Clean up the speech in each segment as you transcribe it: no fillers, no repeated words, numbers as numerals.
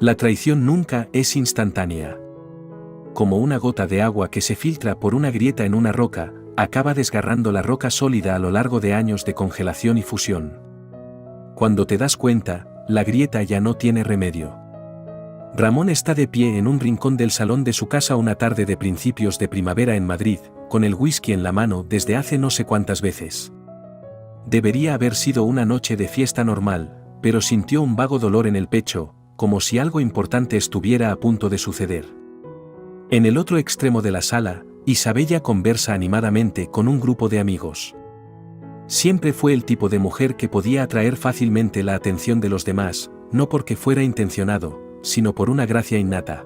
La traición nunca es instantánea. Como una gota de agua que se filtra por una grieta en una roca, acaba desgarrando la roca sólida a lo largo de años de congelación y fusión. Cuando te das cuenta, la grieta ya no tiene remedio. Ramón está de pie en un rincón del salón de su casa una tarde de principios de primavera en Madrid, con el whisky en la mano desde hace no sé cuántas veces. Debería haber sido una noche de fiesta normal, pero sintió un vago dolor en el pecho, como si algo importante estuviera a punto de suceder. En el otro extremo de la sala, Isabella conversa animadamente con un grupo de amigos. Siempre fue el tipo de mujer que podía atraer fácilmente la atención de los demás, no porque fuera intencionado, sino por una gracia innata.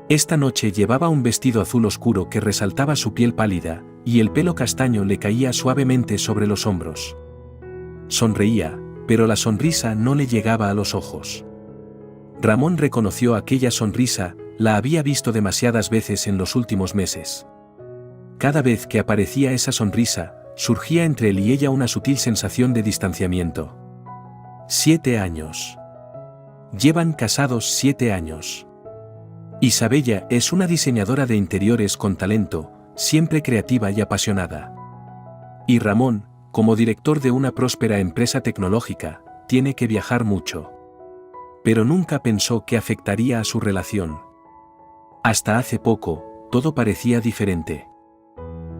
Esta noche llevaba un vestido azul oscuro que resaltaba su piel pálida, y el pelo castaño le caía suavemente sobre los hombros. Sonreía, pero la sonrisa no le llegaba a los ojos. Ramón reconoció aquella sonrisa, la había visto demasiadas veces en los últimos meses. Cada vez que aparecía esa sonrisa, surgía entre él y ella una sutil sensación de distanciamiento. 7 años. Llevan casados 7 años. Isabella es una diseñadora de interiores con talento, siempre creativa y apasionada. Y Ramón, como director de una próspera empresa tecnológica, tiene que viajar mucho. Pero nunca pensó que afectaría a su relación. Hasta hace poco, todo parecía diferente.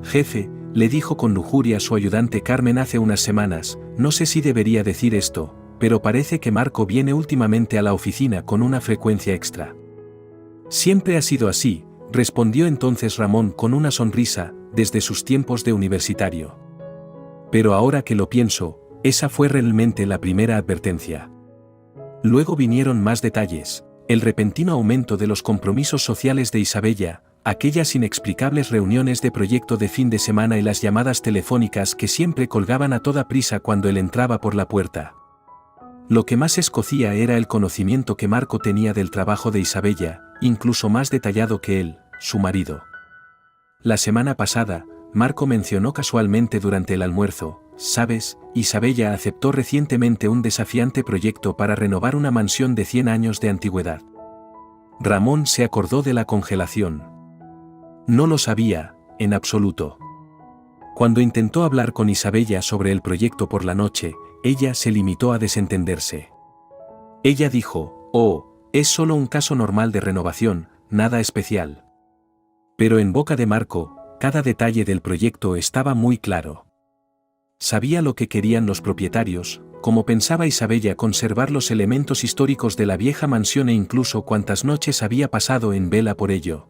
Jefe, le dijo con lujuria su ayudante Carmen hace unas semanas, no sé si debería decir esto, pero parece que Marco viene últimamente a la oficina con una frecuencia extra. Siempre ha sido así, respondió entonces Ramón con una sonrisa, desde sus tiempos de universitario. Pero ahora que lo pienso, esa fue realmente la primera advertencia. Luego vinieron más detalles, el repentino aumento de los compromisos sociales de Isabella, aquellas inexplicables reuniones de proyecto de fin de semana y las llamadas telefónicas que siempre colgaban a toda prisa cuando él entraba por la puerta. Lo que más escocía era el conocimiento que Marco tenía del trabajo de Isabella, incluso más detallado que él, su marido. La semana pasada, Marco mencionó casualmente durante el almuerzo, ¿sabes? Isabella aceptó recientemente un desafiante proyecto para renovar una mansión de 100 años de antigüedad. Ramón se acordó de la congelación. No lo sabía, en absoluto. Cuando intentó hablar con Isabella sobre el proyecto por la noche, ella se limitó a desentenderse. Ella dijo, oh, es solo un caso normal de renovación, nada especial. Pero en boca de Marco, cada detalle del proyecto estaba muy claro. Sabía lo que querían los propietarios, como pensaba Isabella conservar los elementos históricos de la vieja mansión e incluso cuántas noches había pasado en vela por ello.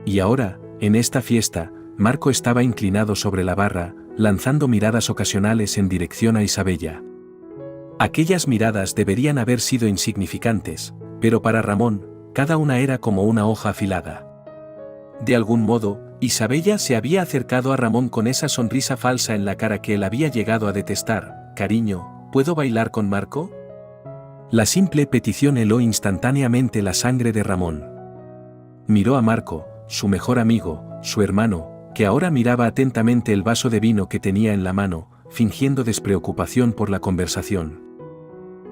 Y ahora, en esta fiesta, Marco estaba inclinado sobre la barra, lanzando miradas ocasionales en dirección a Isabella. Aquellas miradas deberían haber sido insignificantes, pero para Ramón, cada una era como una hoja afilada. De algún modo, Isabella se había acercado a Ramón con esa sonrisa falsa en la cara que él había llegado a detestar. Cariño, ¿puedo bailar con Marco? La simple petición heló instantáneamente la sangre de Ramón. Miró a Marco, su mejor amigo, su hermano, que ahora miraba atentamente el vaso de vino que tenía en la mano, fingiendo despreocupación por la conversación.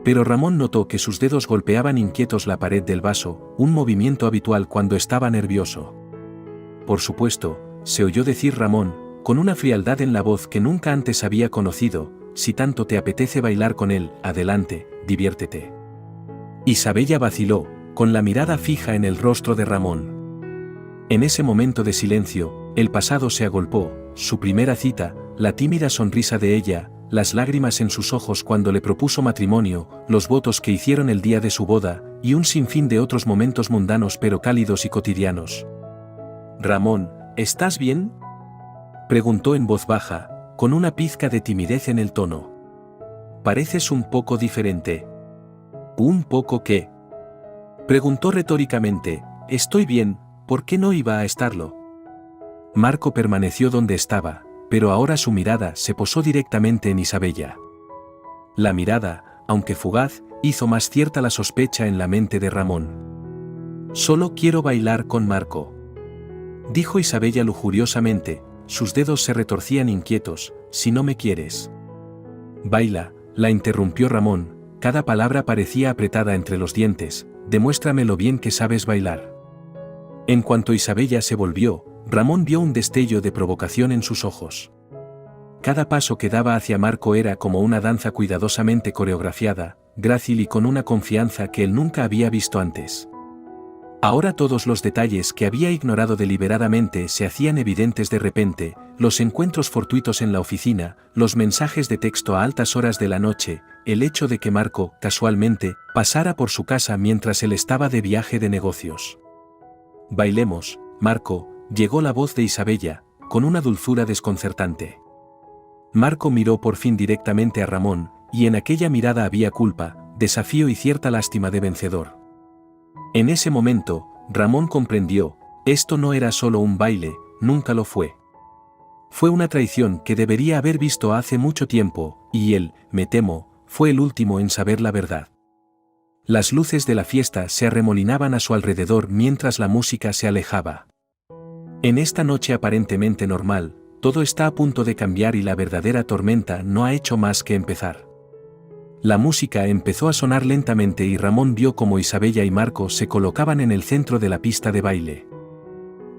Pero Ramón notó que sus dedos golpeaban inquietos la pared del vaso, un movimiento habitual cuando estaba nervioso. Por supuesto, se oyó decir Ramón, con una frialdad en la voz que nunca antes había conocido, si tanto te apetece bailar con él, adelante, diviértete. Isabella vaciló, con la mirada fija en el rostro de Ramón. En ese momento de silencio, el pasado se agolpó, su primera cita, la tímida sonrisa de ella, las lágrimas en sus ojos cuando le propuso matrimonio, los votos que hicieron el día de su boda, y un sinfín de otros momentos mundanos pero cálidos y cotidianos. Ramón, ¿estás bien?, preguntó en voz baja, con una pizca de timidez en el tono. Pareces un poco diferente. ¿Un poco qué?, preguntó retóricamente. Estoy bien, ¿por qué no iba a estarlo? Marco permaneció donde estaba, pero ahora su mirada se posó directamente en Isabella. La mirada, aunque fugaz, hizo más cierta la sospecha en la mente de Ramón. Solo quiero bailar con Marco, dijo Isabella lujuriosamente, sus dedos se retorcían inquietos. Si no me quieres. Baila, la interrumpió Ramón, cada palabra parecía apretada entre los dientes. demuéstrame lo bien que sabes bailar. En cuanto Isabella se volvió, Ramón vio un destello de provocación en sus ojos. Cada paso que daba hacia Marco era como una danza cuidadosamente coreografiada, grácil y con una confianza que él nunca había visto antes. Ahora todos los detalles que había ignorado deliberadamente se hacían evidentes de repente, los encuentros fortuitos en la oficina, los mensajes de texto a altas horas de la noche, el hecho de que Marco, casualmente, pasara por su casa mientras él estaba de viaje de negocios. «Bailemos, Marco», llegó la voz de Isabella, con una dulzura desconcertante. Marco miró por fin directamente a Ramón, y en aquella mirada había culpa, desafío y cierta lástima de vencedor. En ese momento, Ramón comprendió, esto no era solo un baile, nunca lo fue. Fue una traición que debería haber visto hace mucho tiempo, y él, me temo, fue el último en saber la verdad. Las luces de la fiesta se arremolinaban a su alrededor mientras la música se alejaba. En esta noche aparentemente normal, todo está a punto de cambiar y la verdadera tormenta no ha hecho más que empezar. La música empezó a sonar lentamente y Ramón vio cómo Isabella y Marco se colocaban en el centro de la pista de baile.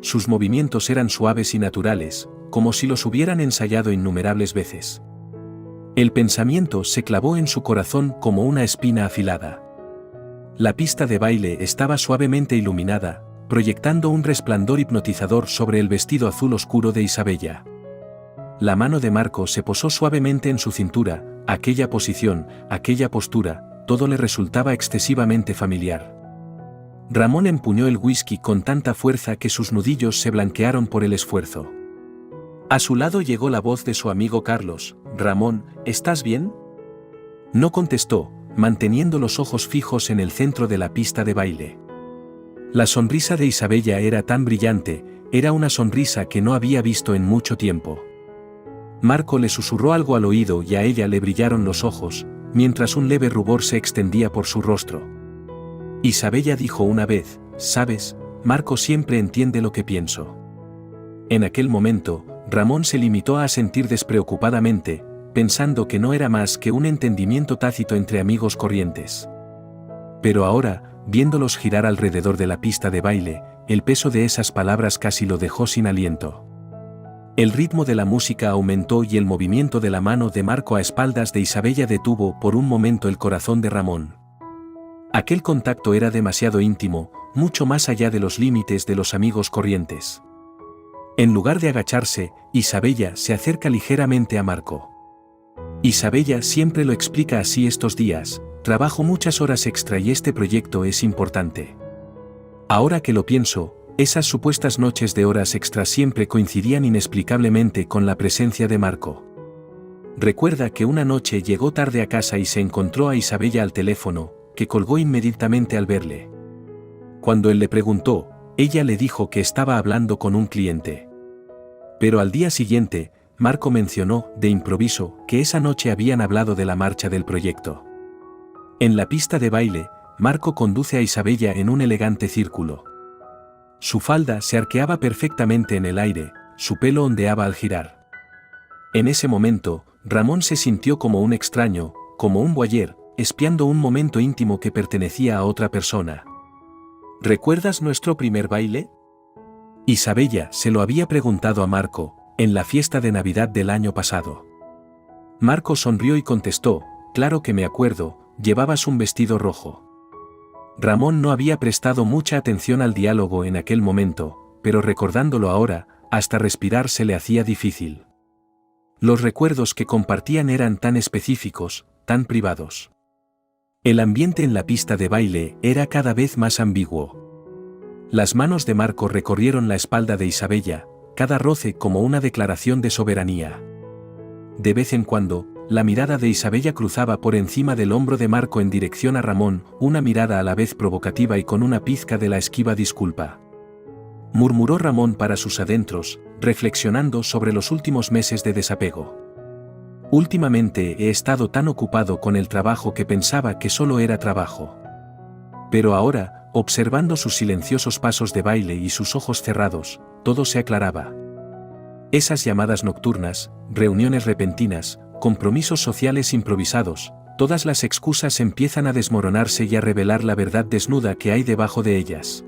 Sus movimientos eran suaves y naturales, como si los hubieran ensayado innumerables veces. El pensamiento se clavó en su corazón como una espina afilada. La pista de baile estaba suavemente iluminada, proyectando un resplandor hipnotizador sobre el vestido azul oscuro de Isabella. La mano de Marco se posó suavemente en su cintura, aquella posición, aquella postura, todo le resultaba excesivamente familiar. Ramón empuñó el whisky con tanta fuerza que sus nudillos se blanquearon por el esfuerzo. A su lado llegó la voz de su amigo Carlos. «Ramón, ¿estás bien?». No contestó, manteniendo los ojos fijos en el centro de la pista de baile. La sonrisa de Isabella era tan brillante, era una sonrisa que no había visto en mucho tiempo. Marco le susurró algo al oído y a ella le brillaron los ojos, mientras un leve rubor se extendía por su rostro. Isabella dijo una vez, «¿Sabes? Marco siempre entiende lo que pienso». En aquel momento, Ramón se limitó a asentir despreocupadamente, pensando que no era más que un entendimiento tácito entre amigos corrientes. Pero ahora, viéndolos girar alrededor de la pista de baile, el peso de esas palabras casi lo dejó sin aliento. El ritmo de la música aumentó y el movimiento de la mano de Marco a espaldas de Isabella detuvo por un momento el corazón de Ramón. Aquel contacto era demasiado íntimo, mucho más allá de los límites de los amigos corrientes. En lugar de agacharse, Isabella se acerca ligeramente a Marco. Isabella siempre lo explica así estos días, trabajo muchas horas extra y este proyecto es importante. Ahora que lo pienso, esas supuestas noches de horas extra siempre coincidían inexplicablemente con la presencia de Marco. Recuerda que una noche llegó tarde a casa y se encontró a Isabella al teléfono, que colgó inmediatamente al verle. Cuando él le preguntó, ella le dijo que estaba hablando con un cliente. Pero al día siguiente, Marco mencionó, de improviso, que esa noche habían hablado de la marcha del proyecto. En la pista de baile, Marco conduce a Isabella en un elegante círculo. Su falda se arqueaba perfectamente en el aire, su pelo ondeaba al girar. En ese momento, Ramón se sintió como un extraño, como un voyeur, espiando un momento íntimo que pertenecía a otra persona. ¿Recuerdas nuestro primer baile?, Isabella se lo había preguntado a Marco, en la fiesta de Navidad del año pasado. Marco sonrió y contestó, «Claro que me acuerdo, llevabas un vestido rojo». Ramón no había prestado mucha atención al diálogo en aquel momento, pero recordándolo ahora, hasta respirar se le hacía difícil. Los recuerdos que compartían eran tan específicos, tan privados. El ambiente en la pista de baile era cada vez más ambiguo. Las manos de Marco recorrieron la espalda de Isabella, cada roce como una declaración de soberanía. De vez en cuando, la mirada de Isabella cruzaba por encima del hombro de Marco en dirección a Ramón, una mirada a la vez provocativa y con una pizca de la esquiva disculpa. Murmuró Ramón para sus adentros, reflexionando sobre los últimos meses de desapego. Últimamente he estado tan ocupado con el trabajo que pensaba que solo era trabajo. Pero ahora, observando sus silenciosos pasos de baile y sus ojos cerrados, todo se aclaraba. Esas llamadas nocturnas, reuniones repentinas, compromisos sociales improvisados, Todas las excusas empiezan a desmoronarse y a revelar la verdad desnuda que hay debajo de ellas.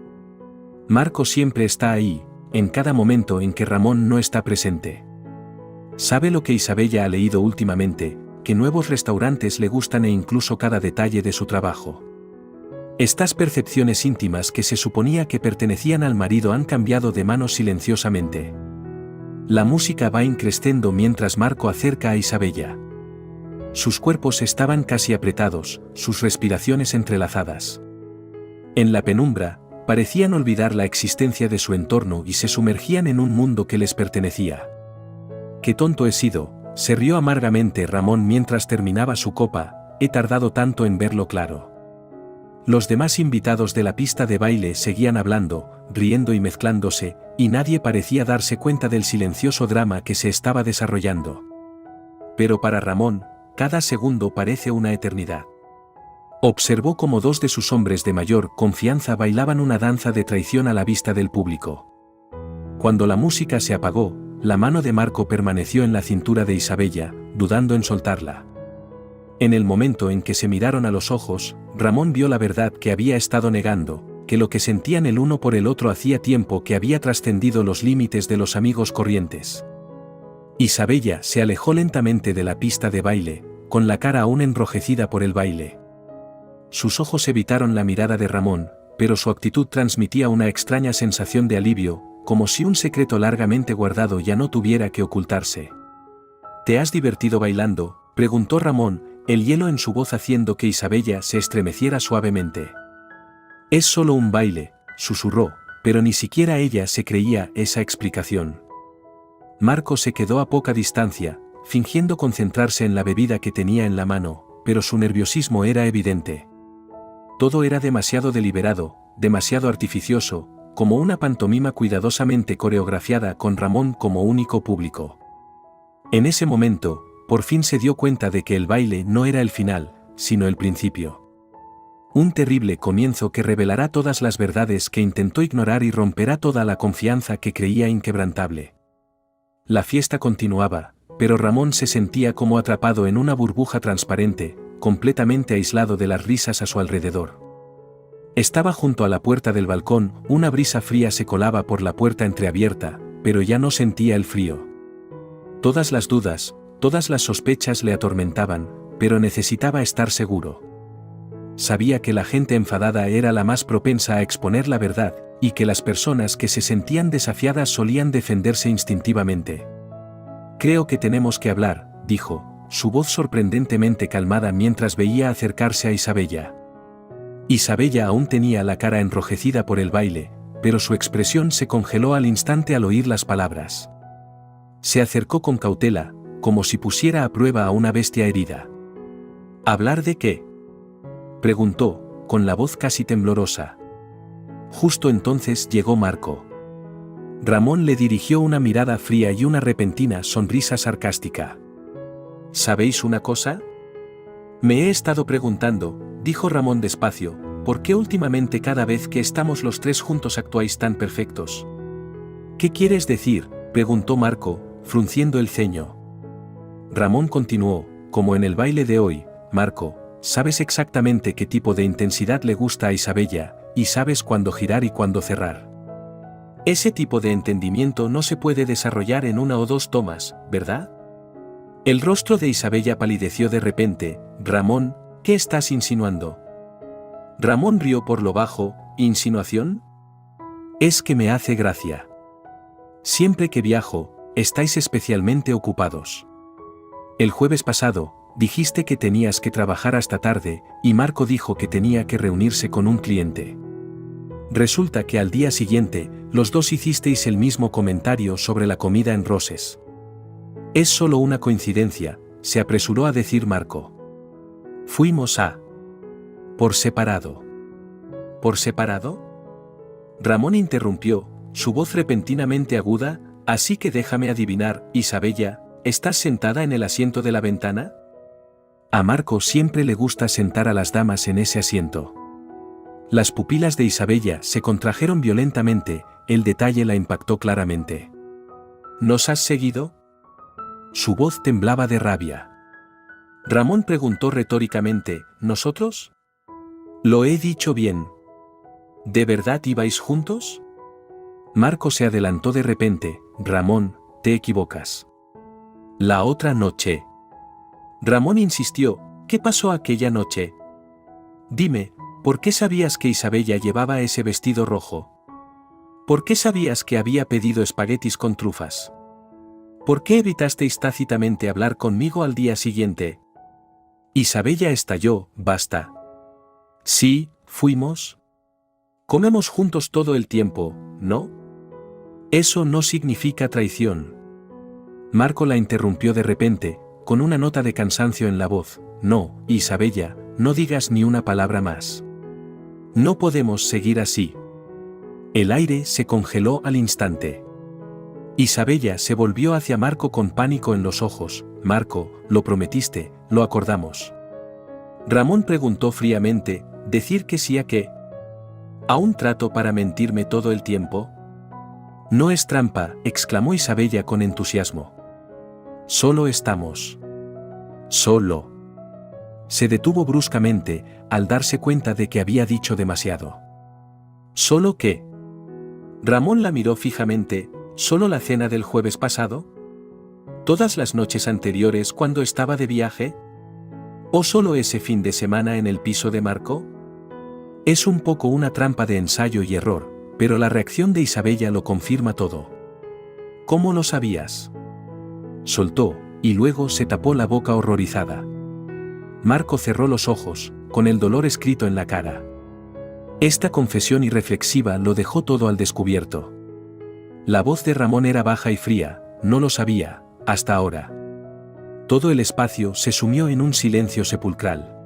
Marco siempre está ahí, en cada momento en que Ramón no está presente. Sabe lo que Isabella ha leído últimamente, que nuevos restaurantes le gustan e incluso cada detalle de su trabajo. Estas percepciones íntimas que se suponía que pertenecían al marido han cambiado de manos silenciosamente. La música va increciendo mientras Marco acerca a Isabella. Sus cuerpos estaban casi apretados, sus respiraciones entrelazadas. En la penumbra, parecían olvidar la existencia de su entorno y se sumergían en un mundo que les pertenecía. «Qué tonto he sido», se rió amargamente Ramón mientras terminaba su copa, «he tardado tanto en verlo claro». Los demás invitados de la pista de baile seguían hablando, riendo y mezclándose, y nadie parecía darse cuenta del silencioso drama que se estaba desarrollando. Pero para Ramón, cada segundo parece una eternidad. Observó cómo dos de sus hombres de mayor confianza bailaban una danza de traición a la vista del público. Cuando la música se apagó, la mano de Marco permaneció en la cintura de Isabella, dudando en soltarla. En el momento en que se miraron a los ojos, Ramón vio la verdad que había estado negando, que lo que sentían el uno por el otro hacía tiempo que había trascendido los límites de los amigos corrientes. Isabella se alejó lentamente de la pista de baile, con la cara aún enrojecida por el baile. Sus ojos evitaron la mirada de Ramón, pero su actitud transmitía una extraña sensación de alivio, como si un secreto largamente guardado ya no tuviera que ocultarse. «¿Te has divertido bailando?», preguntó Ramón, el hielo en su voz haciendo que Isabella se estremeciera suavemente. «Es solo un baile», susurró, pero ni siquiera ella se creía esa explicación. Marco se quedó a poca distancia, fingiendo concentrarse en la bebida que tenía en la mano, pero su nerviosismo era evidente. Todo era demasiado deliberado, demasiado artificioso, como una pantomima cuidadosamente coreografiada con Ramón como único público. En ese momento, por fin se dio cuenta de que el baile no era el final, sino el principio. Un terrible comienzo que revelará todas las verdades que intentó ignorar y romperá toda la confianza que creía inquebrantable. La fiesta continuaba, pero Ramón se sentía como atrapado en una burbuja transparente, completamente aislado de las risas a su alrededor. Estaba junto a la puerta del balcón, una brisa fría se colaba por la puerta entreabierta, pero ya no sentía el frío. Todas las dudas, todas las sospechas le atormentaban, pero necesitaba estar seguro. Sabía que la gente enfadada era la más propensa a exponer la verdad, y que las personas que se sentían desafiadas solían defenderse instintivamente. «Creo que tenemos que hablar», dijo, su voz sorprendentemente calmada mientras veía acercarse a Isabella. Isabella aún tenía la cara enrojecida por el baile, pero su expresión se congeló al instante al oír las palabras. Se acercó con cautela, como si pusiera a prueba a una bestia herida. «¿Hablar de qué?», preguntó, con la voz casi temblorosa. Justo entonces llegó Marco. Ramón le dirigió una mirada fría y una repentina sonrisa sarcástica. «¿Sabéis una cosa? Me he estado preguntando», dijo Ramón despacio, «¿por qué últimamente cada vez que estamos los tres juntos actuáis tan perfectos?» «¿Qué quieres decir?», preguntó Marco, frunciendo el ceño. Ramón continuó, «Como en el baile de hoy, Marco, sabes exactamente qué tipo de intensidad le gusta a Isabella, y sabes cuándo girar y cuándo cerrar. Ese tipo de entendimiento no se puede desarrollar en una o dos tomas, ¿verdad?». El rostro de Isabella palideció de repente. «Ramón, ¿qué estás insinuando?». Ramón rió por lo bajo. «¿Insinuación? Es que me hace gracia. Siempre que viajo, estáis especialmente ocupados. El jueves pasado, dijiste que tenías que trabajar hasta tarde, y Marco dijo que tenía que reunirse con un cliente. Resulta que al día siguiente, los dos hicisteis el mismo comentario sobre la comida en Roses. Es solo una coincidencia», se apresuró a decir Marco. «Fuimos a... por separado». «¿Por separado?». Ramón interrumpió, su voz repentinamente aguda. «Así que déjame adivinar, Isabella, ¿estás sentada en el asiento de la ventana?». A Marco siempre le gusta sentar a las damas en ese asiento. Las pupilas de Isabella se contrajeron violentamente, el detalle la impactó claramente. «¿Nos has seguido?». Su voz temblaba de rabia. Ramón preguntó retóricamente, ¿nosotros? Lo he dicho bien. ¿De verdad ibais juntos? Marco se adelantó de repente, Ramón, te equivocas. La otra noche. Ramón insistió, ¿qué pasó aquella noche? Dime, ¿por qué sabías que Isabella llevaba ese vestido rojo? ¿Por qué sabías que había pedido espaguetis con trufas? ¿Por qué evitasteis tácitamente hablar conmigo al día siguiente? Isabella estalló, basta. Sí, fuimos. Comemos juntos todo el tiempo, ¿no? Eso no significa traición. Marco la interrumpió de repente, con una nota de cansancio en la voz. No, Isabella, no digas ni una palabra más. No podemos seguir así. El aire se congeló al instante. Isabella se volvió hacia Marco con pánico en los ojos. Marco, lo prometiste, lo acordamos. Ramón preguntó fríamente, ¿decir que sí a qué? ¿A un trato para mentirme todo el tiempo? No es trampa, exclamó Isabella con entusiasmo. Solo estamos. Solo. Se detuvo bruscamente, al darse cuenta de que había dicho demasiado. ¿Solo qué? Ramón la miró fijamente. ¿Solo la cena del jueves pasado? ¿Todas las noches anteriores cuando estaba de viaje? ¿O solo ese fin de semana en el piso de Marco? Es un poco una trampa de ensayo y error, pero la reacción de Isabella lo confirma todo. ¿Cómo lo sabías? Soltó, y luego se tapó la boca horrorizada. Marco cerró los ojos, con el dolor escrito en la cara. Esta confesión irreflexiva lo dejó todo al descubierto. La voz de Ramón era baja y fría, no lo sabía, hasta ahora. Todo el espacio se sumió en un silencio sepulcral.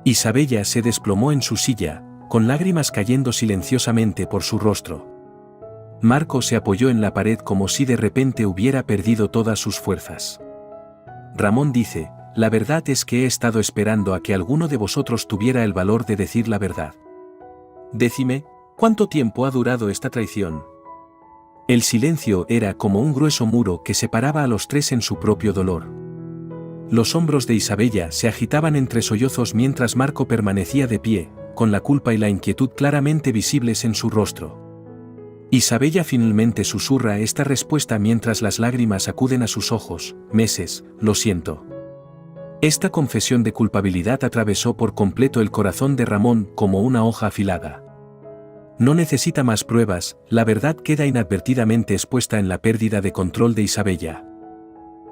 Isabella se desplomó en su silla, con lágrimas cayendo silenciosamente por su rostro. Marco se apoyó en la pared como si de repente hubiera perdido todas sus fuerzas. Ramón dice, la verdad es que he estado esperando a que alguno de vosotros tuviera el valor de decir la verdad. Decime, ¿cuánto tiempo ha durado esta traición? El silencio era como un grueso muro que separaba a los tres en su propio dolor. Los hombros de Isabella se agitaban entre sollozos mientras Marco permanecía de pie, con la culpa y la inquietud claramente visibles en su rostro. Isabella finalmente susurra esta respuesta mientras las lágrimas acuden a sus ojos, meses, lo siento. Esta confesión de culpabilidad atravesó por completo el corazón de Ramón como una hoja afilada. No necesita más pruebas, la verdad queda inadvertidamente expuesta en la pérdida de control de Isabella.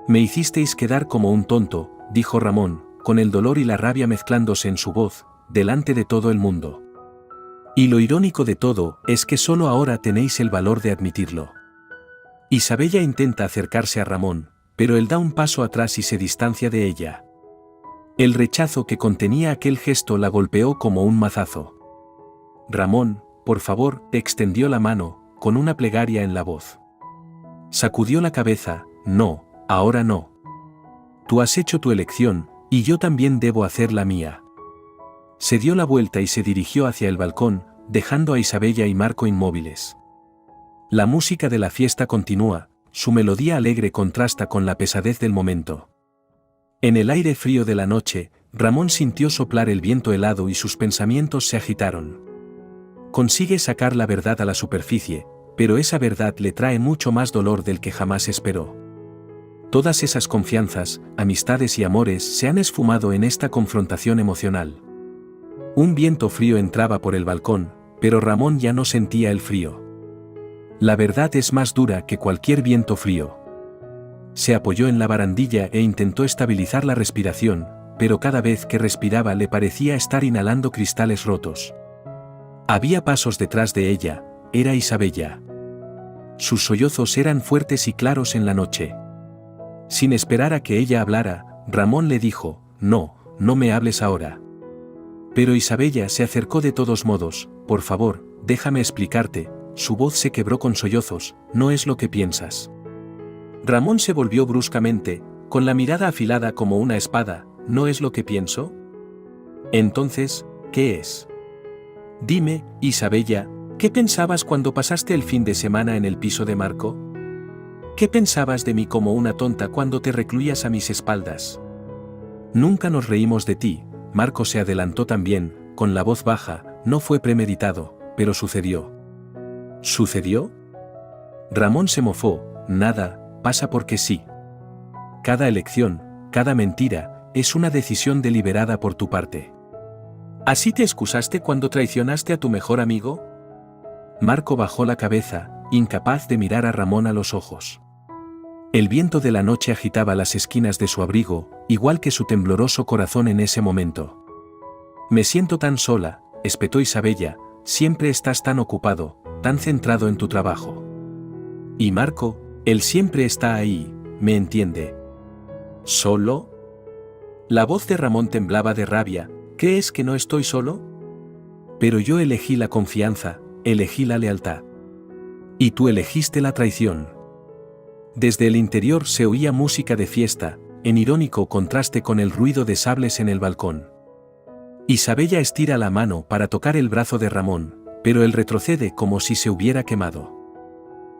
Me hicisteis quedar como un tonto, dijo Ramón, con el dolor y la rabia mezclándose en su voz, delante de todo el mundo. Y lo irónico de todo es que solo ahora tenéis el valor de admitirlo. Isabella intenta acercarse a Ramón, pero él da un paso atrás y se distancia de ella. El rechazo que contenía aquel gesto la golpeó como un mazazo. Ramón, por favor, extendió la mano, con una plegaria en la voz. Sacudió la cabeza, no, ahora no. Tú has hecho tu elección, y yo también debo hacer la mía. Se dio la vuelta y se dirigió hacia el balcón, dejando a Isabella y Marco inmóviles. La música de la fiesta continúa, su melodía alegre contrasta con la pesadez del momento. En el aire frío de la noche, Ramón sintió soplar el viento helado y sus pensamientos se agitaron. Consigue sacar la verdad a la superficie, pero esa verdad le trae mucho más dolor del que jamás esperó. Todas esas confianzas, amistades y amores se han esfumado en esta confrontación emocional. Un viento frío entraba por el balcón, pero Ramón ya no sentía el frío. La verdad es más dura que cualquier viento frío. Se apoyó en la barandilla e intentó estabilizar la respiración, pero cada vez que respiraba le parecía estar inhalando cristales rotos. Había pasos detrás de ella, era Isabella. Sus sollozos eran fuertes y claros en la noche. Sin esperar a que ella hablara, Ramón le dijo, no, no me hables ahora. Pero Isabella se acercó de todos modos, por favor, déjame explicarte, su voz se quebró con sollozos, no es lo que piensas. Ramón se volvió bruscamente, con la mirada afilada como una espada, ¿no es lo que pienso? Entonces, ¿qué es? Dime, Isabella, ¿qué pensabas cuando pasaste el fin de semana en el piso de Marco? ¿Qué pensabas de mí como una tonta cuando te recluías a mis espaldas? Nunca nos reímos de ti. Marco se adelantó también, con la voz baja, no fue premeditado, pero sucedió. ¿Sucedió? Ramón se mofó, nada, pasa porque sí. Cada elección, cada mentira, es una decisión deliberada por tu parte. ¿Así te excusaste cuando traicionaste a tu mejor amigo? Marco bajó la cabeza, incapaz de mirar a Ramón a los ojos. El viento de la noche agitaba las esquinas de su abrigo, igual que su tembloroso corazón en ese momento. Me siento tan sola, espetó Isabella, siempre estás tan ocupado, tan centrado en tu trabajo. Y Marco, él siempre está ahí, me entiende. ¿Solo? La voz de Ramón temblaba de rabia. ¿Crees que no estoy solo? Pero yo elegí la confianza, elegí la lealtad. Y tú elegiste la traición. Desde el interior se oía música de fiesta, en irónico contraste con el ruido de sables en el balcón. Isabella estira la mano para tocar el brazo de Ramón, pero él retrocede como si se hubiera quemado.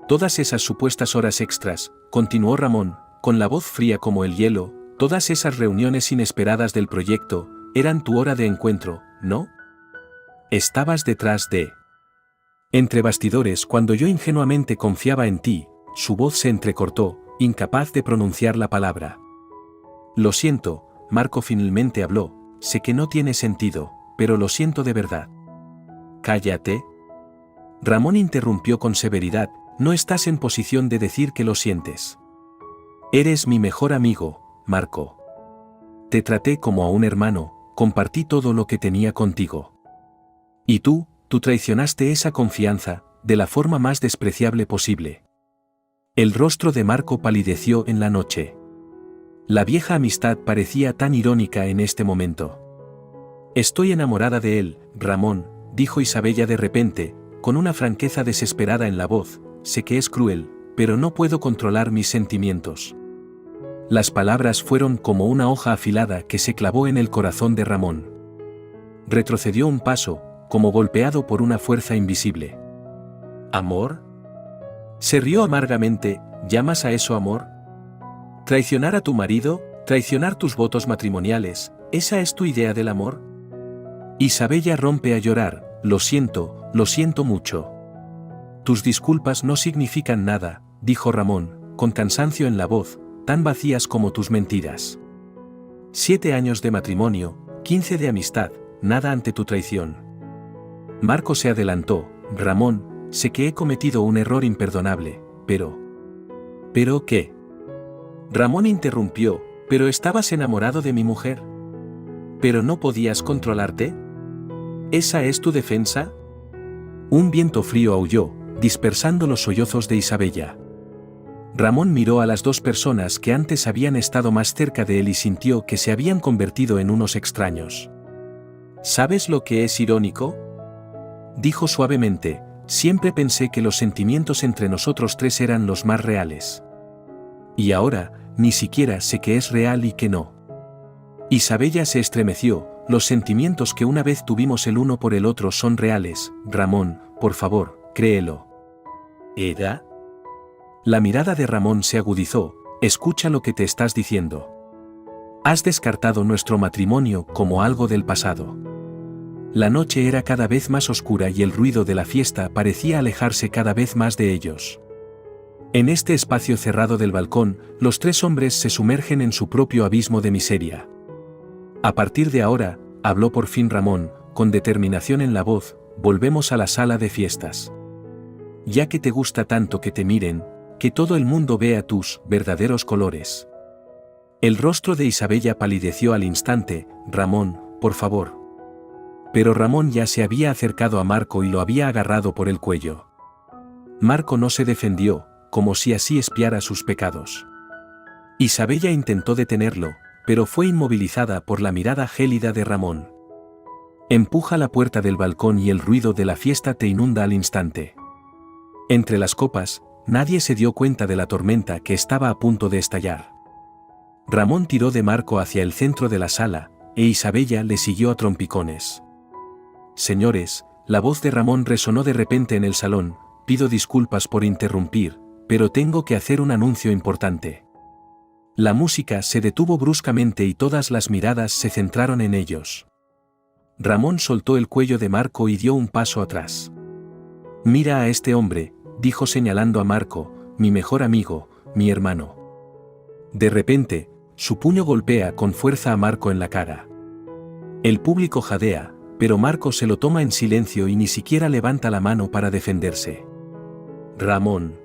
Todas esas supuestas horas extras, continuó Ramón, con la voz fría como el hielo, todas esas reuniones inesperadas del proyecto, eran tu hora de encuentro, ¿no? Estabas detrás de... Entre bastidores, cuando yo ingenuamente confiaba en ti, su voz se entrecortó, incapaz de pronunciar la palabra. Lo siento, Marco finalmente habló, sé que no tiene sentido, pero lo siento de verdad. Cállate. Ramón interrumpió con severidad, no estás en posición de decir que lo sientes. Eres mi mejor amigo, Marco. Te traté como a un hermano, compartí todo lo que tenía contigo. Y tú traicionaste esa confianza, de la forma más despreciable posible. El rostro de Marco palideció en la noche. La vieja amistad parecía tan irónica en este momento. Estoy enamorada de él, Ramón, dijo Isabella de repente, con una franqueza desesperada en la voz, sé que es cruel, pero no puedo controlar mis sentimientos. Las palabras fueron como una hoja afilada que se clavó en el corazón de Ramón. Retrocedió un paso, como golpeado por una fuerza invisible. ¿Amor? Se rió amargamente, ¿llamas a eso amor? ¿Traicionar a tu marido, traicionar tus votos matrimoniales, esa es tu idea del amor? Isabella rompe a llorar, lo siento mucho. Tus disculpas no significan nada, dijo Ramón, con cansancio en la voz, tan vacías como tus mentiras. 7 años de matrimonio, 15 de amistad, nada ante tu traición. Marco se adelantó, Ramón, sé que he cometido un error imperdonable, pero... ¿Pero qué? Ramón interrumpió, ¿pero estabas enamorado de mi mujer? ¿Pero no podías controlarte? ¿Esa es tu defensa? Un viento frío aulló, dispersando los sollozos de Isabella. Ramón miró a las dos personas que antes habían estado más cerca de él y sintió que se habían convertido en unos extraños. ¿Sabes lo que es irónico? Dijo suavemente, siempre pensé que los sentimientos entre nosotros tres eran los más reales. Y ahora, ni siquiera sé que es real y que no. Isabella se estremeció, los sentimientos que una vez tuvimos el uno por el otro son reales, Ramón, por favor, créelo. ¿Era? La mirada de Ramón se agudizó, escucha lo que te estás diciendo. Has descartado nuestro matrimonio como algo del pasado. La noche era cada vez más oscura y el ruido de la fiesta parecía alejarse cada vez más de ellos. En este espacio cerrado del balcón, los tres hombres se sumergen en su propio abismo de miseria. A partir de ahora, habló por fin Ramón, con determinación en la voz, volvemos a la sala de fiestas. Ya que te gusta tanto que te miren, que todo el mundo vea tus verdaderos colores. El rostro de Isabella palideció al instante, Ramón, por favor. Pero Ramón ya se había acercado a Marco y lo había agarrado por el cuello. Marco no se defendió, como si así expiara sus pecados. Isabella intentó detenerlo, pero fue inmovilizada por la mirada gélida de Ramón. Empuja la puerta del balcón y el ruido de la fiesta te inunda al instante. Entre las copas, nadie se dio cuenta de la tormenta que estaba a punto de estallar. Ramón tiró de Marco hacia el centro de la sala, e Isabella le siguió a trompicones. Señores, la voz de Ramón resonó de repente en el salón, pido disculpas por interrumpir, pero tengo que hacer un anuncio importante. La música se detuvo bruscamente y todas las miradas se centraron en ellos. Ramón soltó el cuello de Marco y dio un paso atrás. «Mira a este hombre», dijo señalando a Marco, «mi mejor amigo, mi hermano». De repente, su puño golpea con fuerza a Marco en la cara. El público jadea, pero Marco se lo toma en silencio y ni siquiera levanta la mano para defenderse. «Ramón.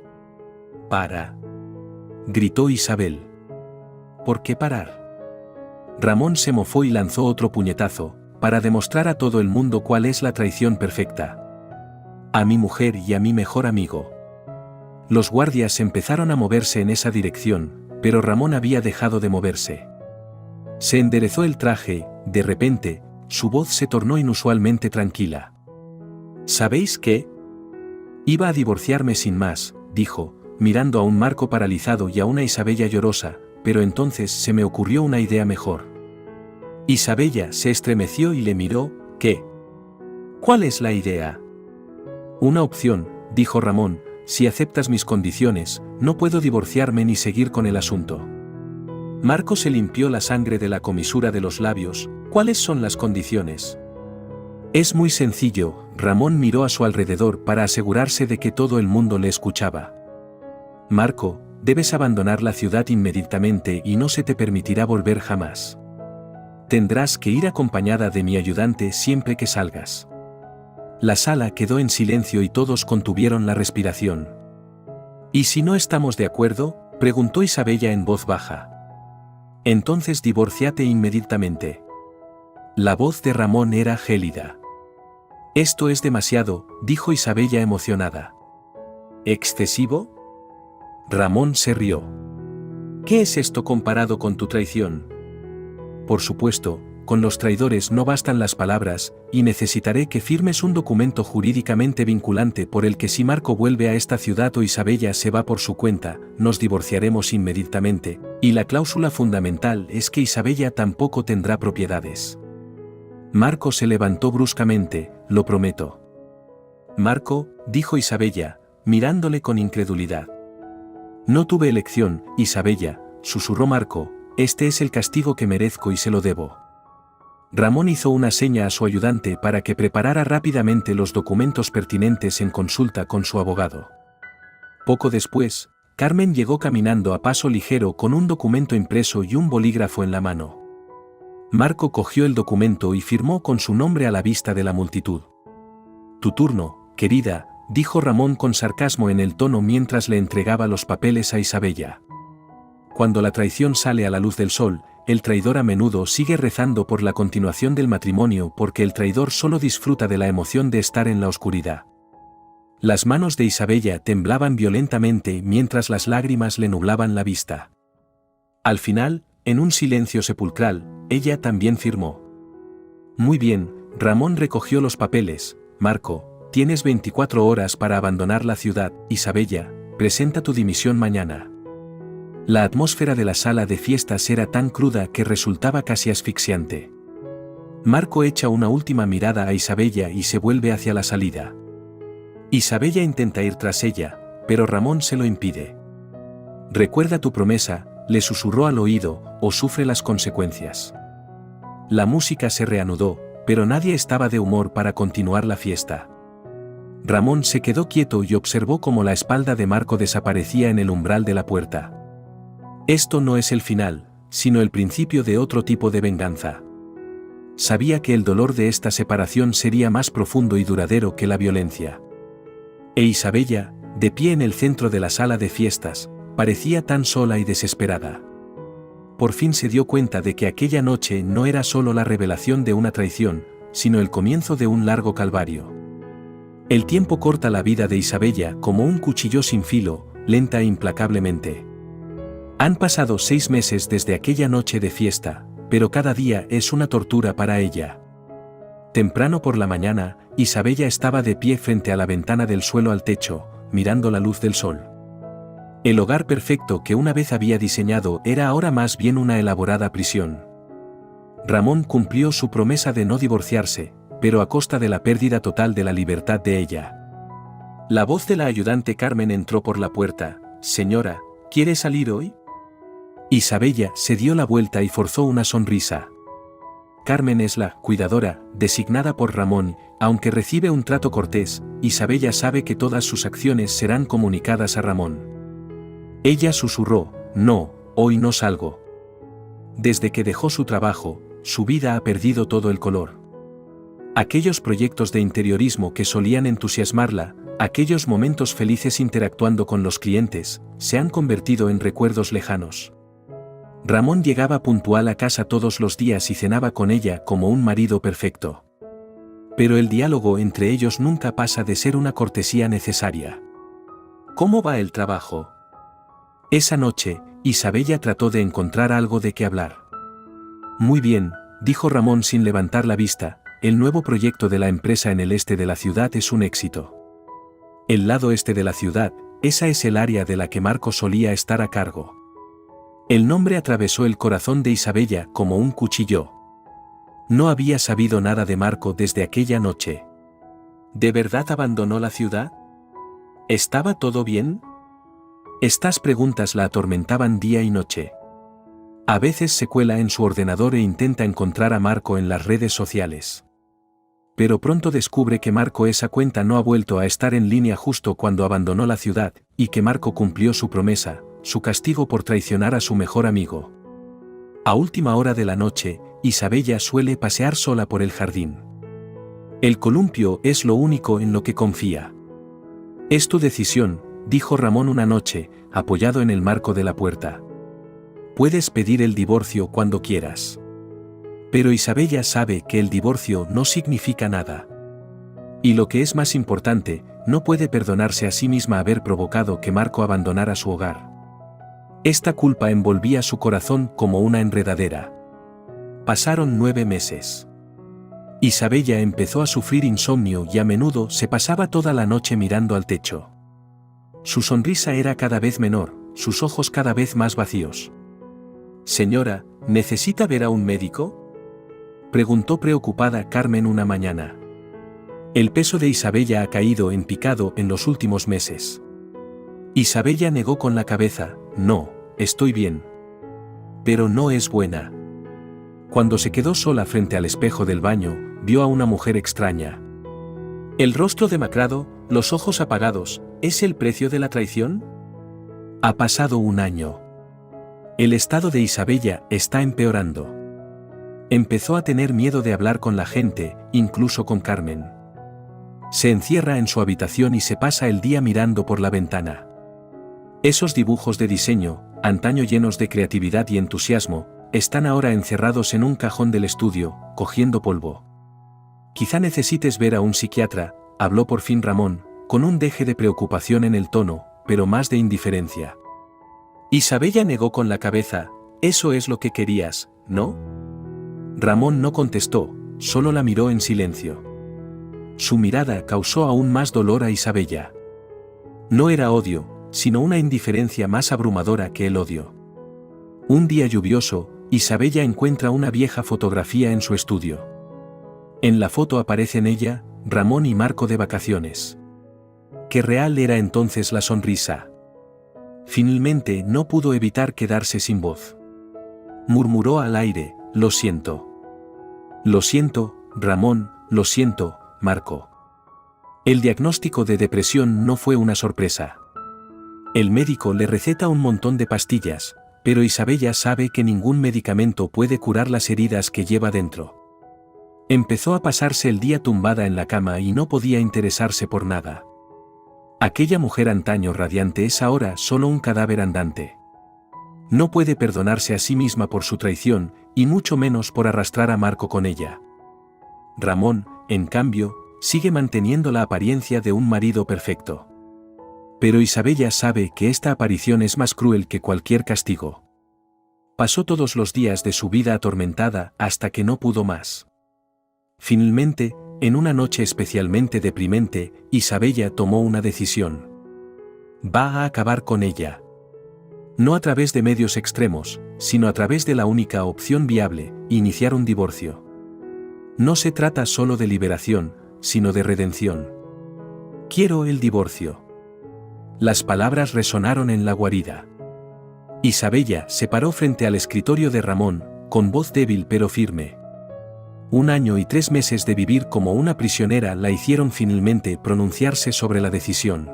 Para», gritó Isabel. «¿Por qué parar?» Ramón se mofó y lanzó otro puñetazo, para demostrar a todo el mundo cuál es la traición perfecta. «A mi mujer y a mi mejor amigo». Los guardias empezaron a moverse en esa dirección, pero Ramón había dejado de moverse. Se enderezó el traje, de repente, su voz se tornó inusualmente tranquila. «¿Sabéis qué? Iba a divorciarme sin más», dijo, mirando a un Marco paralizado y a una Isabella llorosa, pero entonces se me ocurrió una idea mejor. Isabella se estremeció y le miró. «¿Qué? ¿Cuál es la idea?» «Una opción», dijo Ramón, «si aceptas mis condiciones, no puedo divorciarme ni seguir con el asunto». Marco se limpió la sangre de la comisura de los labios. «¿Cuáles son las condiciones?» «Es muy sencillo», Ramón miró a su alrededor para asegurarse de que todo el mundo le escuchaba. «Marco, debes abandonar la ciudad inmediatamente y no se te permitirá volver jamás. Tendrás que ir acompañada de mi ayudante siempre que salgas». La sala quedó en silencio y todos contuvieron la respiración. «¿Y si no estamos de acuerdo?», preguntó Isabella en voz baja. «Entonces divórciate inmediatamente». La voz de Ramón era gélida. «Esto es demasiado», dijo Isabella emocionada. «¿Excesivo?». Ramón se rió. «¿Qué es esto comparado con tu traición?». «Por supuesto, con los traidores no bastan las palabras, y necesitaré que firmes un documento jurídicamente vinculante por el que si Marco vuelve a esta ciudad o Isabella se va por su cuenta, nos divorciaremos inmediatamente, y la cláusula fundamental es que Isabella tampoco tendrá propiedades». Marco se levantó bruscamente. «Lo prometo». «Marco», dijo Isabella, mirándole con incredulidad. «No tuve elección, Isabella», susurró Marco, «este es el castigo que merezco y se lo debo». Ramón hizo una seña a su ayudante para que preparara rápidamente los documentos pertinentes en consulta con su abogado. Poco después, Carmen llegó caminando a paso ligero con un documento impreso y un bolígrafo en la mano. Marco cogió el documento y firmó con su nombre a la vista de la multitud. «Tu turno, querida», dijo Ramón con sarcasmo en el tono mientras le entregaba los papeles a Isabella. Cuando la traición sale a la luz del sol, el traidor a menudo sigue rezando por la continuación del matrimonio porque el traidor solo disfruta de la emoción de estar en la oscuridad. Las manos de Isabella temblaban violentamente mientras las lágrimas le nublaban la vista. Al final, en un silencio sepulcral, ella también firmó. «Muy bien», Ramón recogió los papeles. «Marco, tienes 24 horas para abandonar la ciudad. Isabella, presenta tu dimisión mañana». La atmósfera de la sala de fiestas era tan cruda que resultaba casi asfixiante. Marco echa una última mirada a Isabella y se vuelve hacia la salida. Isabella intenta ir tras ella, pero Ramón se lo impide. «Recuerda tu promesa», le susurró al oído, «o sufre las consecuencias». La música se reanudó, pero nadie estaba de humor para continuar la fiesta. Ramón se quedó quieto y observó cómo la espalda de Marco desaparecía en el umbral de la puerta. Esto no es el final, sino el principio de otro tipo de venganza. Sabía que el dolor de esta separación sería más profundo y duradero que la violencia. E Isabella, de pie en el centro de la sala de fiestas, parecía tan sola y desesperada. Por fin se dio cuenta de que aquella noche no era solo la revelación de una traición, sino el comienzo de un largo calvario. El tiempo corta la vida de Isabella como un cuchillo sin filo, lenta e implacablemente. Han pasado 6 meses desde aquella noche de fiesta, pero cada día es una tortura para ella. Temprano por la mañana, Isabella estaba de pie frente a la ventana del suelo al techo, mirando la luz del sol. El hogar perfecto que una vez había diseñado era ahora más bien una elaborada prisión. Ramón cumplió su promesa de no divorciarse, pero a costa de la pérdida total de la libertad de ella. La voz de la ayudante Carmen entró por la puerta. «Señora, ¿quiere salir hoy?». Isabella se dio la vuelta y forzó una sonrisa. Carmen es la cuidadora, designada por Ramón, aunque recibe un trato cortés. Isabella sabe que todas sus acciones serán comunicadas a Ramón. Ella susurró, no, hoy no salgo. Desde que dejó su trabajo, su vida ha perdido todo el color. Aquellos proyectos de interiorismo que solían entusiasmarla, aquellos momentos felices interactuando con los clientes, se han convertido en recuerdos lejanos. Ramón llegaba puntual a casa todos los días y cenaba con ella como un marido perfecto. Pero el diálogo entre ellos nunca pasa de ser una cortesía necesaria. ¿Cómo va el trabajo? Esa noche, Isabella trató de encontrar algo de qué hablar. Muy bien, dijo Ramón sin levantar la vista, el nuevo proyecto de la empresa en el este de la ciudad es un éxito. El lado este de la ciudad, esa es el área de la que Marco solía estar a cargo. El nombre atravesó el corazón de Isabella como un cuchillo. No había sabido nada de Marco desde aquella noche. ¿De verdad abandonó la ciudad? ¿Estaba todo bien? Estas preguntas la atormentaban día y noche. A veces se cuela en su ordenador e intenta encontrar a Marco en las redes sociales. Pero pronto descubre que Marco esa cuenta no ha vuelto a estar en línea justo cuando abandonó la ciudad, y que Marco cumplió su promesa, su castigo por traicionar a su mejor amigo. A última hora de la noche, Isabella suele pasear sola por el jardín. El columpio es lo único en lo que confía. Es tu decisión, dijo Ramón una noche, apoyado en el marco de la puerta. Puedes pedir el divorcio cuando quieras. Pero Isabella sabe que el divorcio no significa nada. Y lo que es más importante, no puede perdonarse a sí misma haber provocado que Marco abandonara su hogar. Esta culpa envolvía su corazón como una enredadera. Pasaron 9 meses. Isabella empezó a sufrir insomnio y a menudo se pasaba toda la noche mirando al techo. Su sonrisa era cada vez menor, sus ojos cada vez más vacíos. «Señora, ¿necesita ver a un médico?», preguntó preocupada Carmen una mañana. El peso de Isabella ha caído en picado en los últimos meses. Isabella negó con la cabeza, «No, estoy bien». Pero no es buena. Cuando se quedó sola frente al espejo del baño, vio a una mujer extraña. El rostro demacrado, los ojos apagados, ¿es el precio de la traición? Ha pasado 1 año. El estado de Isabella está empeorando. Empezó a tener miedo de hablar con la gente, incluso con Carmen. Se encierra en su habitación y se pasa el día mirando por la ventana. Esos dibujos de diseño, antaño llenos de creatividad y entusiasmo, están ahora encerrados en un cajón del estudio, cogiendo polvo. Quizá necesites ver a un psiquiatra, habló por fin Ramón, con un deje de preocupación en el tono, pero más de indiferencia. Isabella negó con la cabeza, «Eso es lo que querías, ¿no?». Ramón no contestó, solo la miró en silencio. Su mirada causó aún más dolor a Isabella. No era odio, sino una indiferencia más abrumadora que el odio. Un día lluvioso, Isabella encuentra una vieja fotografía en su estudio. En la foto aparecen ella, Ramón y Marco de vacaciones. Qué real era entonces la sonrisa. Finalmente no pudo evitar quedarse sin voz. Murmuró al aire, «Lo siento. Lo siento, Ramón, lo siento, Marco». El diagnóstico de depresión no fue una sorpresa. El médico le receta un montón de pastillas, pero Isabella sabe que ningún medicamento puede curar las heridas que lleva dentro. Empezó a pasarse el día tumbada en la cama y no podía interesarse por nada. Aquella mujer antaño radiante es ahora solo un cadáver andante. No puede perdonarse a sí misma por su traición, y mucho menos por arrastrar a Marco con ella. Ramón, en cambio, sigue manteniendo la apariencia de un marido perfecto. Pero Isabella sabe que esta aparición es más cruel que cualquier castigo. Pasó todos los días de su vida atormentada hasta que no pudo más. Finalmente, en una noche especialmente deprimente, Isabella tomó una decisión. Va a acabar con ella. No a través de medios extremos, sino a través de la única opción viable, iniciar un divorcio. No se trata solo de liberación, sino de redención. Quiero el divorcio. Las palabras resonaron en la guarida. Isabella se paró frente al escritorio de Ramón, con voz débil pero firme. 1 año y 3 meses de vivir como una prisionera la hicieron finalmente pronunciarse sobre la decisión.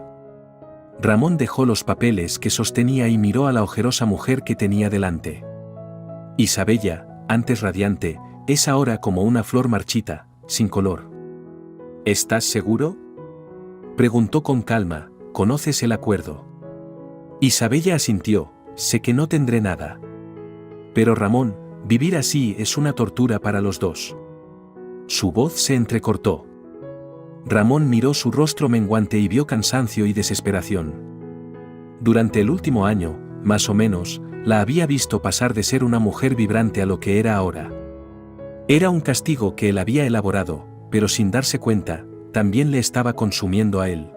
Ramón dejó los papeles que sostenía y miró a la ojerosa mujer que tenía delante. Isabella, antes radiante, es ahora como una flor marchita, sin color. ¿Estás seguro?, preguntó con calma. ¿Conoces el acuerdo? Isabella asintió. Sé que no tendré nada. Pero Ramón, vivir así es una tortura para los dos. Su voz se entrecortó. Ramón miró su rostro menguante y vio cansancio y desesperación. Durante el último año, más o menos, la había visto pasar de ser una mujer vibrante a lo que era ahora. Era un castigo que él había elaborado, pero sin darse cuenta, también le estaba consumiendo a él.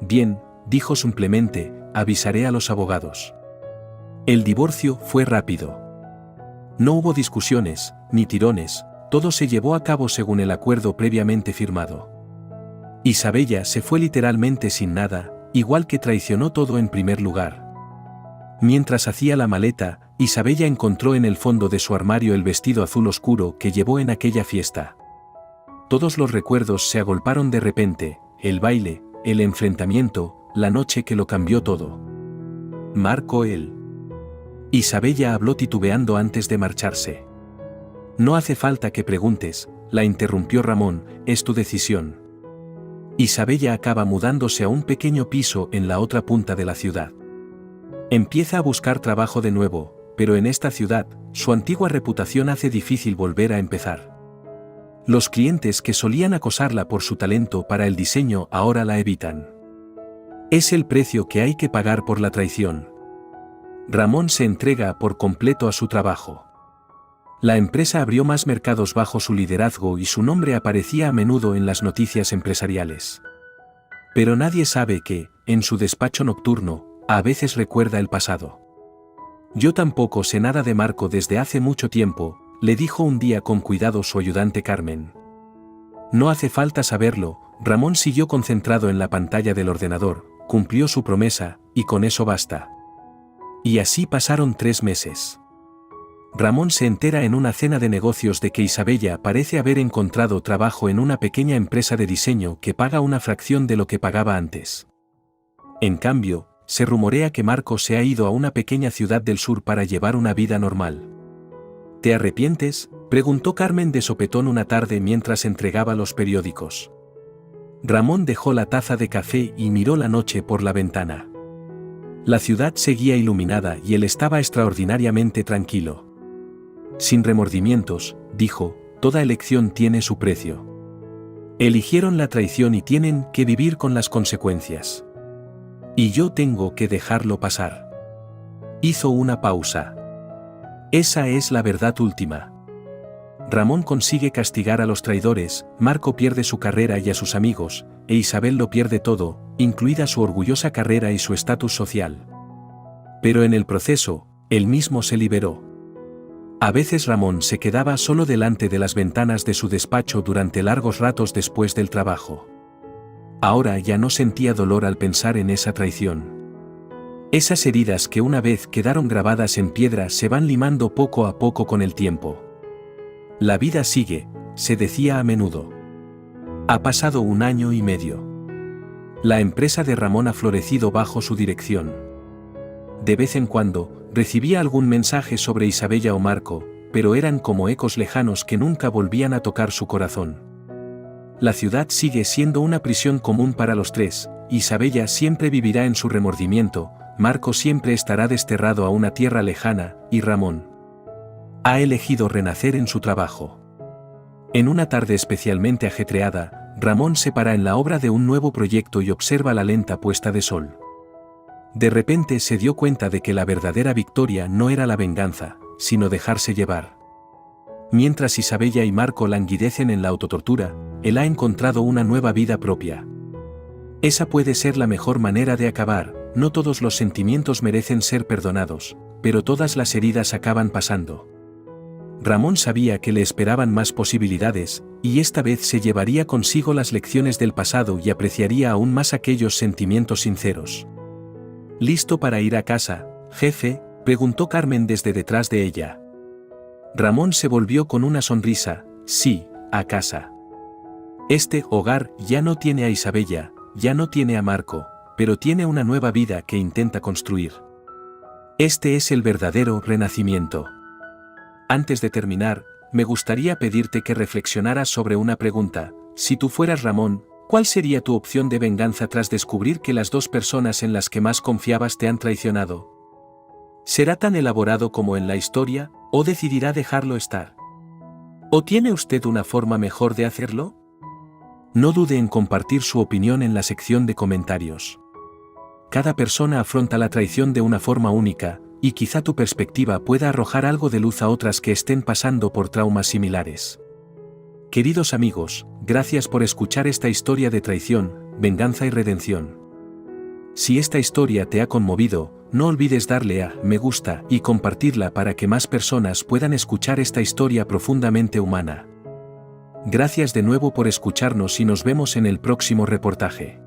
Bien, dijo simplemente, avisaré a los abogados. El divorcio fue rápido. No hubo discusiones, ni tirones, todo se llevó a cabo según el acuerdo previamente firmado. Isabella se fue literalmente sin nada, igual que traicionó todo en primer lugar. Mientras hacía la maleta, Isabella encontró en el fondo de su armario el vestido azul oscuro que llevó en aquella fiesta. Todos los recuerdos se agolparon de repente, el baile, el enfrentamiento, la noche que lo cambió todo. Marco él. Isabella habló titubeando antes de marcharse. No hace falta que preguntes, la interrumpió Ramón, es tu decisión. Isabella acaba mudándose a un pequeño piso en la otra punta de la ciudad. Empieza a buscar trabajo de nuevo, pero en esta ciudad, su antigua reputación hace difícil volver a empezar. Los clientes que solían acosarla por su talento para el diseño ahora la evitan. Es el precio que hay que pagar por la traición. Ramón se entrega por completo a su trabajo. La empresa abrió más mercados bajo su liderazgo y su nombre aparecía a menudo en las noticias empresariales. Pero nadie sabe que, en su despacho nocturno, a veces recuerda el pasado. Yo tampoco sé nada de Marco desde hace mucho tiempo, le dijo un día con cuidado su ayudante Carmen. No hace falta saberlo, Ramón siguió concentrado en la pantalla del ordenador, cumplió su promesa, y con eso basta. Y así pasaron 3 meses. Ramón se entera en una cena de negocios de que Isabella parece haber encontrado trabajo en una pequeña empresa de diseño que paga una fracción de lo que pagaba antes. En cambio, se rumorea que Marco se ha ido a una pequeña ciudad del sur para llevar una vida normal. ¿Te arrepientes?, preguntó Carmen de sopetón una tarde mientras entregaba los periódicos. Ramón dejó la taza de café y miró la noche por la ventana. La ciudad seguía iluminada y él estaba extraordinariamente tranquilo. Sin remordimientos, dijo, toda elección tiene su precio. Eligieron la traición y tienen que vivir con las consecuencias. Y yo tengo que dejarlo pasar. Hizo una pausa. Esa es la verdad última. Ramón consigue castigar a los traidores, Marco pierde su carrera y a sus amigos, e Isabel lo pierde todo, incluida su orgullosa carrera y su estatus social. Pero en el proceso, él mismo se liberó. A veces Ramón se quedaba solo delante de las ventanas de su despacho durante largos ratos después del trabajo. Ahora ya no sentía dolor al pensar en esa traición. Esas heridas que una vez quedaron grabadas en piedra se van limando poco a poco con el tiempo. La vida sigue, se decía a menudo. Ha pasado 1 año y medio. La empresa de Ramón ha florecido bajo su dirección. De vez en cuando, recibía algún mensaje sobre Isabella o Marco, pero eran como ecos lejanos que nunca volvían a tocar su corazón. La ciudad sigue siendo una prisión común para los tres, Isabella siempre vivirá en su remordimiento, Marco siempre estará desterrado a una tierra lejana, y Ramón ha elegido renacer en su trabajo. En una tarde especialmente ajetreada, Ramón se para en la obra de un nuevo proyecto y observa la lenta puesta de sol. De repente se dio cuenta de que la verdadera victoria no era la venganza, sino dejarse llevar. Mientras Isabella y Marco languidecen en la autotortura, él ha encontrado una nueva vida propia. Esa puede ser la mejor manera de acabar, no todos los sentimientos merecen ser perdonados, pero todas las heridas acaban pasando. Ramón sabía que le esperaban más posibilidades, y esta vez se llevaría consigo las lecciones del pasado y apreciaría aún más aquellos sentimientos sinceros. ¿Listo para ir a casa, jefe?, Preguntó Carmen desde detrás de ella. Ramón se volvió con una sonrisa. Sí, a casa. Este hogar ya no tiene a Isabella, ya no tiene a Marco, pero tiene una nueva vida que intenta construir. Este es el verdadero renacimiento. Antes de terminar, me gustaría pedirte que reflexionaras sobre una pregunta. Si tú fueras Ramón, ¿cuál sería tu opción de venganza tras descubrir que las dos personas en las que más confiabas te han traicionado? ¿Será tan elaborado como en la historia, o decidirá dejarlo estar? ¿O tiene usted una forma mejor de hacerlo? No dude en compartir su opinión en la sección de comentarios. Cada persona afronta la traición de una forma única, y quizá tu perspectiva pueda arrojar algo de luz a otras que estén pasando por traumas similares. Queridos amigos, gracias por escuchar esta historia de traición, venganza y redención. Si esta historia te ha conmovido, no olvides darle a me gusta y compartirla para que más personas puedan escuchar esta historia profundamente humana. Gracias de nuevo por escucharnos y nos vemos en el próximo reportaje.